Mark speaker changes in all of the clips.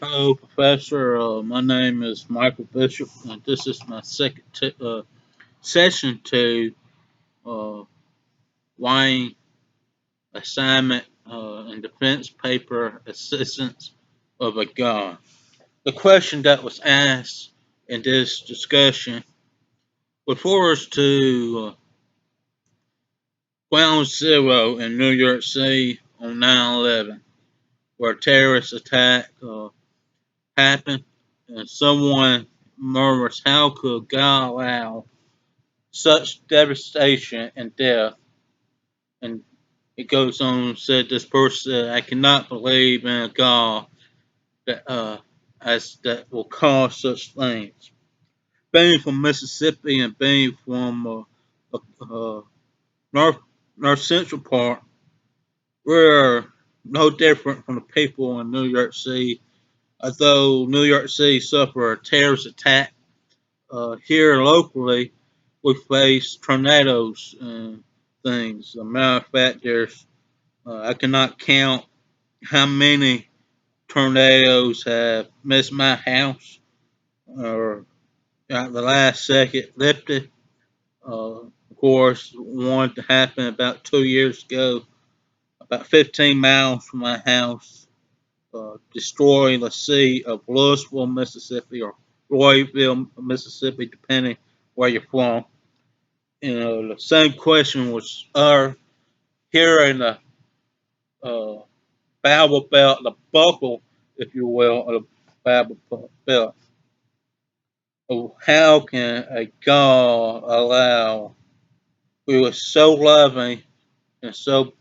Speaker 1: Hello, Professor. My name is Michael Bishop, and this is my second session to uh, Wayne assignment in defense paper assistance of a God. The question that was asked in this discussion refers to Ground Zero in New York City on 9/11, where a terrorist attack happened, and someone murmurs, "How could God allow such devastation and death?" And it goes on and said, "This person said, I cannot believe in a God that as that will cause such things." Being from Mississippi and being from North North Central Park, we're no different from the people in New York City. Although New York City suffered a terrorist attack, here locally we face tornadoes and things. As a matter of fact, there's I cannot count how many tornadoes have missed my house or at the last second lifted. Of course, one happened about 2 years ago, about 15 miles from my house, destroying the city of Louisville, Mississippi, or Royville, Mississippi, depending where you're from. The same question was here in the uh, Bible Belt, the buckle, if you will, of the Bible Belt. How can a God allow, who is so loving and so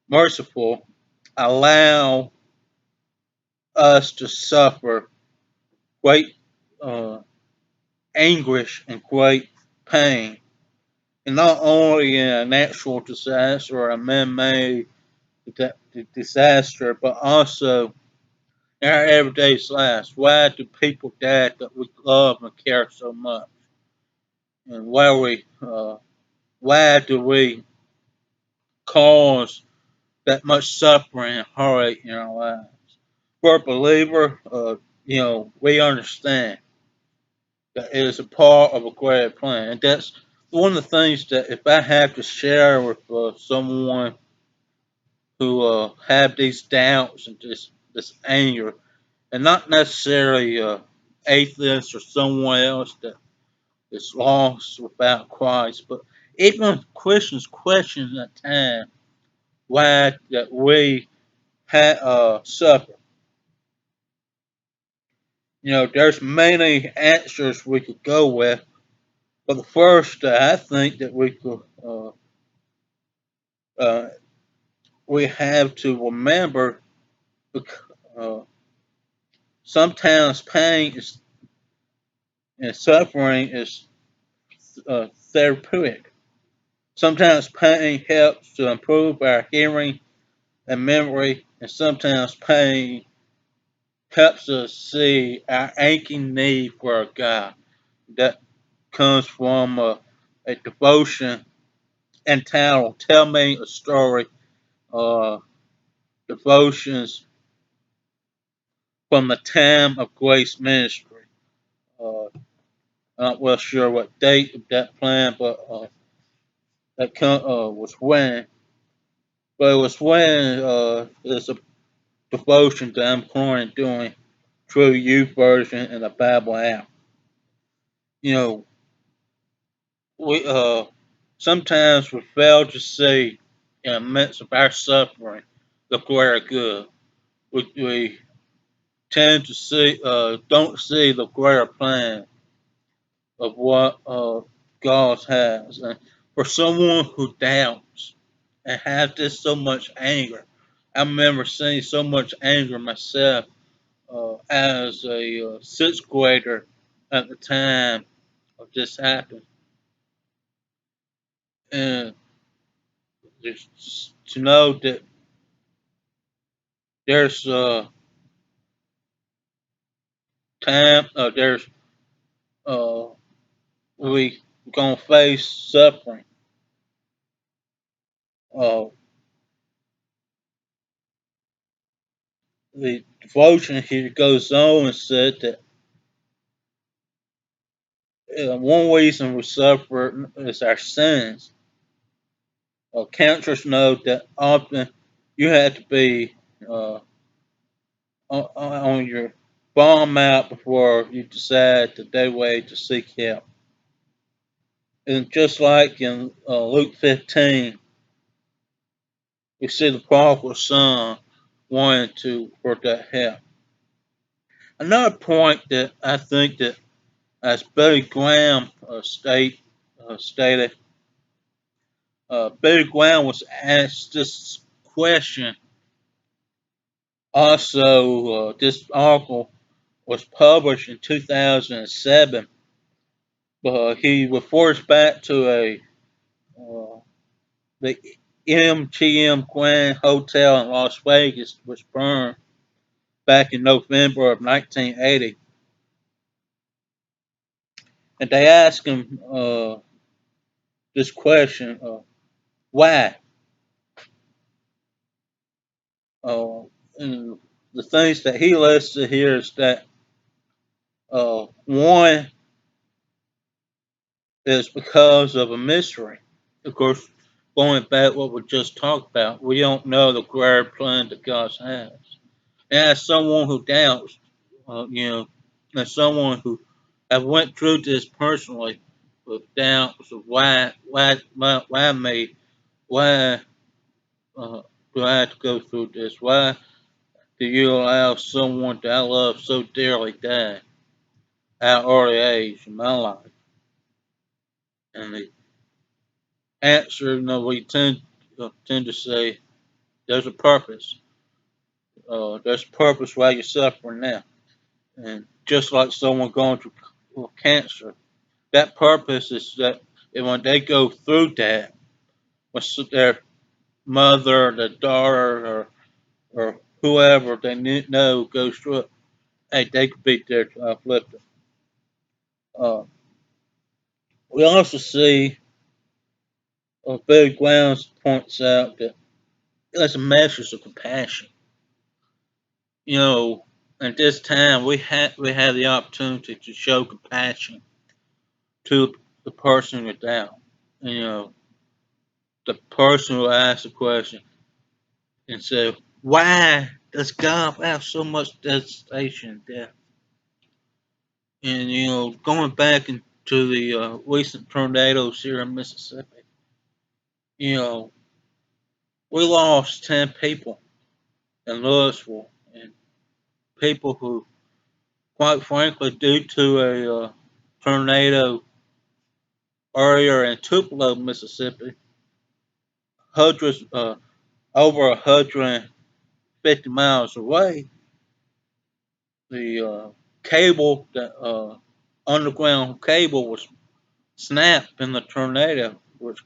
Speaker 1: merciful, allow us to suffer great uh, anguish and great pain? And not only in a natural disaster or a man-made disaster, but also in our everyday lives. Why do people die that we love and care so much? And why do we cause that much suffering and heartache in our lives? For a believer, we understand that it is a part of a greater plan, and that's one of the things that if I have to share with someone who have these doubts and this anger, and not necessarily atheists or someone else that is lost without Christ, but even Christians question at times why that we suffer. There's many answers we could go with, but the first I think that uh, we have to remember, uh, sometimes pain and suffering is therapeutic. Sometimes pain helps to improve our hearing and memory, and sometimes pain helps us see our aching need for a God that comes from a devotion entitled "Tell Me a Story." Uh, Devotions from the Time of Grace Ministry. I'm not well sure what date of that plan, but was when. But it was when it's a devotion that I'm currently doing through Youth Version and the Bible app. You know, we sometimes we fail to see in the midst of our suffering the greater good. We tend to see don't see the greater plan of what God has. And for someone who doubts and has this so much anger, I remember seeing so much anger myself as a sixth grader at the time of this happened. And just to know that there's time, there's uh, we gonna face suffering. Uh, the devotion here goes on and said that one reason we suffer is our sins. Counselors know that often you have to be uh, on your bomb out before you decide the day way to seek help. And just like in Luke 15, we see the prodigal son wanting to for that help. Another point that I think that, as Billy Graham stated, Billy Graham was asked this question. Also, this article was published in 2007, but he refers back to the MGM Grand Hotel in Las Vegas, which burned back in November of 1980. And they asked him this question: why? Uh, and the things that he listed here is that one is because of a mystery. Of course, going back what we just talked about, we don't know the greater plan that God has. And as someone who doubts, as someone who have went through this personally with doubts of why me, why uh, do I have to go through this? Why do you allow someone that I love so dearly die at an early age in my life? And the answer, we tend to say there's a purpose. There's a purpose why you're suffering now. And just like someone going through cancer, that purpose is that when they go through that, when their mother, their daughter, or whoever they know goes through it, hey, they could be there to uplift them. Uh, we also see, Billy Grounds points out that there's a message of compassion. You know, at this time, we have the opportunity to show compassion to the person you're down. You know, the person who asked the question and said, "Why does God have so much devastation and death?" And going back into the recent tornadoes here in Mississippi, you know, we lost 10 people in Louisville, and people who, quite frankly, due to a tornado earlier in Tupelo, Mississippi, hundreds, over 150 miles away, the cable, the underground cable, was snapped in the tornado, which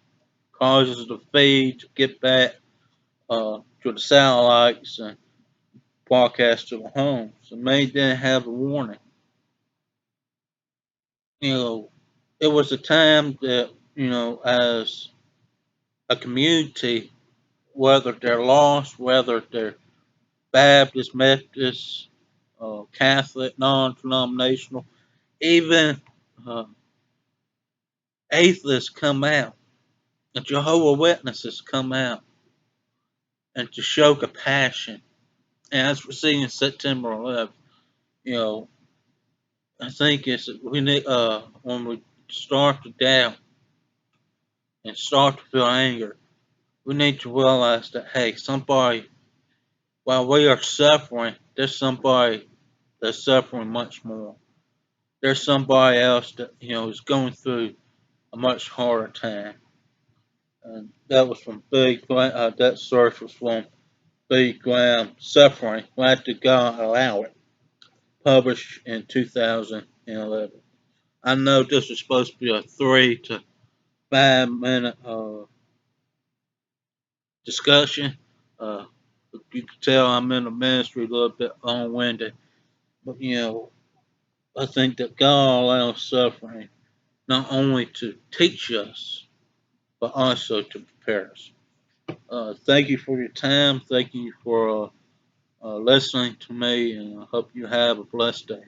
Speaker 1: causes the feed to get back to the satellites and broadcast to the homes. And they didn't have a warning. You know, it was a time that, as a community, whether they're lost, whether they're Baptist, Methodist, Catholic, non-denominational, even uh, atheists come out, and Jehovah Witnesses come out, and to show compassion. And as we see in September 11th, you know, I think it's we need when we start to doubt and start to feel anger, we need to realize that, hey, somebody, while we are suffering, there's somebody that's suffering much more. There's somebody else that is going through a much harder time. And that was from that source was from Big Graham, Suffering. Why did God allow it? Published in 2011. I know this was supposed to be a 3 to 5 minute discussion. Uh, you can tell I'm in the ministry a little bit long winded, but I think that God allows suffering not only to teach us, but also to prepare us. Thank you for your time. Thank you for listening to me, and I hope you have a blessed day.